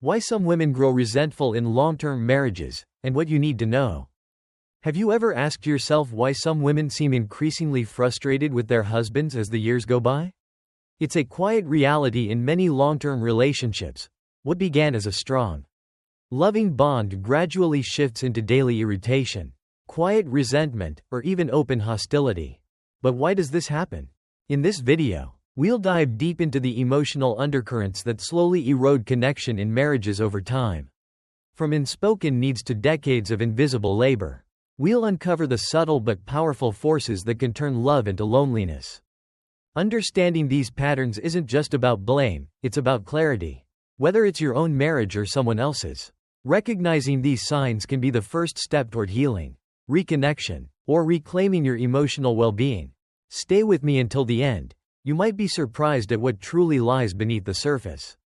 Why some women grow resentful in long-term marriages, and what you need to know. Have you ever asked yourself why some women seem increasingly frustrated with their husbands as the years go by? It's a quiet reality in many long-term relationships. What began as a strong, loving bond gradually shifts into daily irritation, quiet resentment, or even open hostility. But why does this happen? In this video, we'll dive deep into the emotional undercurrents that slowly erode connection in marriages over time. From unspoken needs to decades of invisible labor, we'll uncover the subtle but powerful forces that can turn love into loneliness. Understanding these patterns isn't just about blame, it's about clarity. Whether it's your own marriage or someone else's, recognizing these signs can be the first step toward healing, reconnection, or reclaiming your emotional well-being. Stay with me until the end. You might be surprised at what truly lies beneath the surface.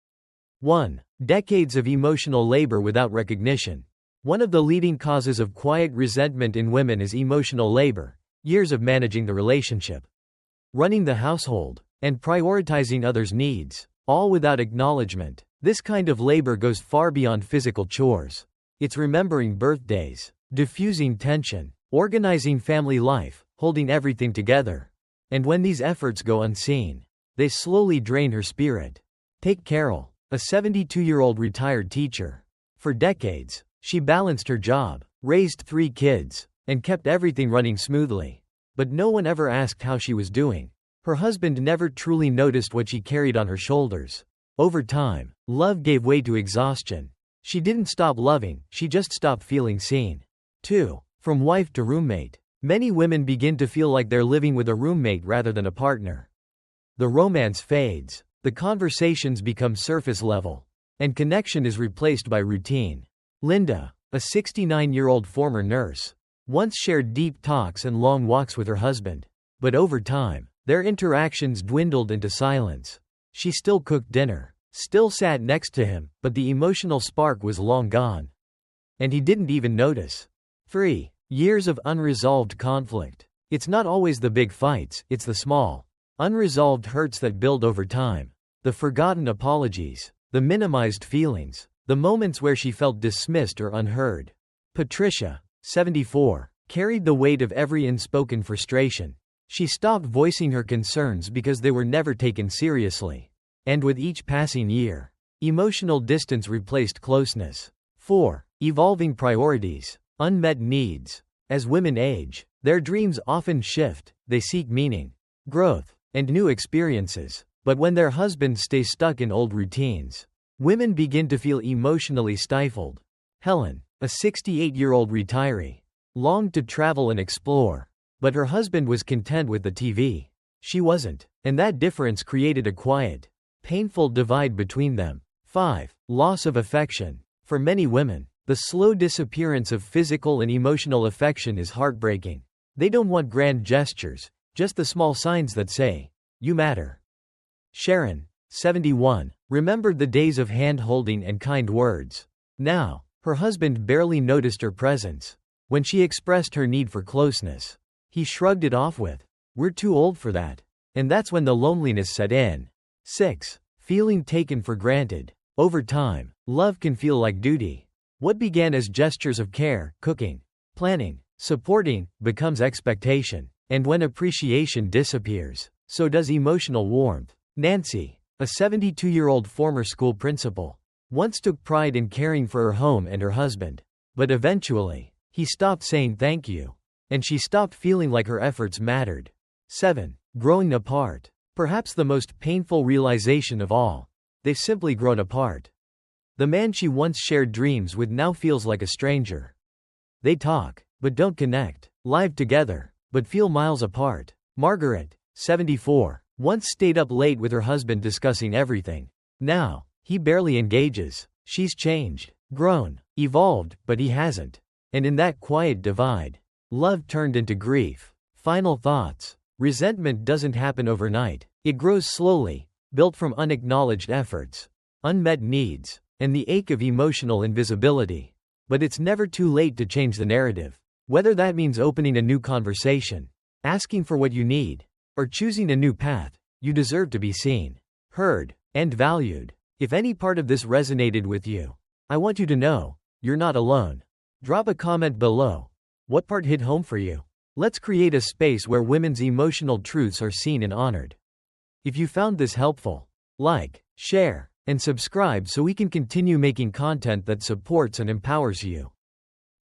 1. Decades of emotional labor without recognition. One of the leading causes of quiet resentment in women is emotional labor, years of managing the relationship, running the household, and prioritizing others' needs, all without acknowledgement. This kind of labor goes far beyond physical chores. It's remembering birthdays, diffusing tension, organizing family life, holding everything together. And when these efforts go unseen, they slowly drain her spirit. Take Carol, a 72-year-old retired teacher. For decades, she balanced her job, raised 3 kids, and kept everything running smoothly. But no one ever asked how she was doing. Her husband never truly noticed what she carried on her shoulders. Over time, love gave way to exhaustion. She didn't stop loving, she just stopped feeling seen. 2. From wife to roommate. Many women begin to feel like they're living with a roommate rather than a partner. The romance fades, the conversations become surface level, and connection is replaced by routine. Linda, a 69-year-old former nurse, once shared deep talks and long walks with her husband. But over time, their interactions dwindled into silence. She still cooked dinner, still sat next to him, but the emotional spark was long gone. And he didn't even notice. 3. Years of unresolved conflict. It's not always the big fights, it's the small, unresolved hurts that build over time. The forgotten apologies, the minimized feelings, the moments where she felt dismissed or unheard. Patricia, 74, carried the weight of every unspoken frustration. She stopped voicing her concerns because they were never taken seriously. And with each passing year, emotional distance replaced closeness. 4. Evolving priorities. Unmet needs. As women age, their dreams often shift. They seek meaning, growth, and new experiences. But when their husbands stay stuck in old routines, women begin to feel emotionally stifled. Helen, a 68-year-old retiree, longed to travel and explore. But her husband was content with the TV. She wasn't. And that difference created a quiet, painful divide between them. 5. Loss of affection. For many women, the slow disappearance of physical and emotional affection is heartbreaking. They don't want grand gestures, just the small signs that say, "You matter." Sharon, 71, remembered the days of hand-holding and kind words. Now, her husband barely noticed her presence. When she expressed her need for closeness, he shrugged it off with, "We're too old for that." And that's when the loneliness set in. 6. Feeling taken for granted. Over time, love can feel like duty. What began as gestures of care, cooking, planning, supporting, becomes expectation. And when appreciation disappears, so does emotional warmth. Nancy, a 72-year-old former school principal, once took pride in caring for her home and her husband. But eventually, he stopped saying thank you. And she stopped feeling like her efforts mattered. 7. Growing apart. Perhaps the most painful realization of all. They've simply grown apart. The man she once shared dreams with now feels like a stranger. They talk, but don't connect. Live together, but feel miles apart. Margaret, 74, once stayed up late with her husband discussing everything. Now, he barely engages. She's changed, grown, evolved, but he hasn't. And in that quiet divide, love turned into grief. Final thoughts. Resentment doesn't happen overnight. It grows slowly, built from unacknowledged efforts, unmet needs, and the ache of emotional invisibility. But it's never too late to change the narrative. Whether that means opening a new conversation, asking for what you need, or choosing a new path, you deserve to be seen, heard, and valued. If any part of this resonated with you, I want you to know, you're not alone. Drop a comment below. What part hit home for you? Let's create a space where women's emotional truths are seen and honored. If you found this helpful, like, share, and subscribe so we can continue making content that supports and empowers you.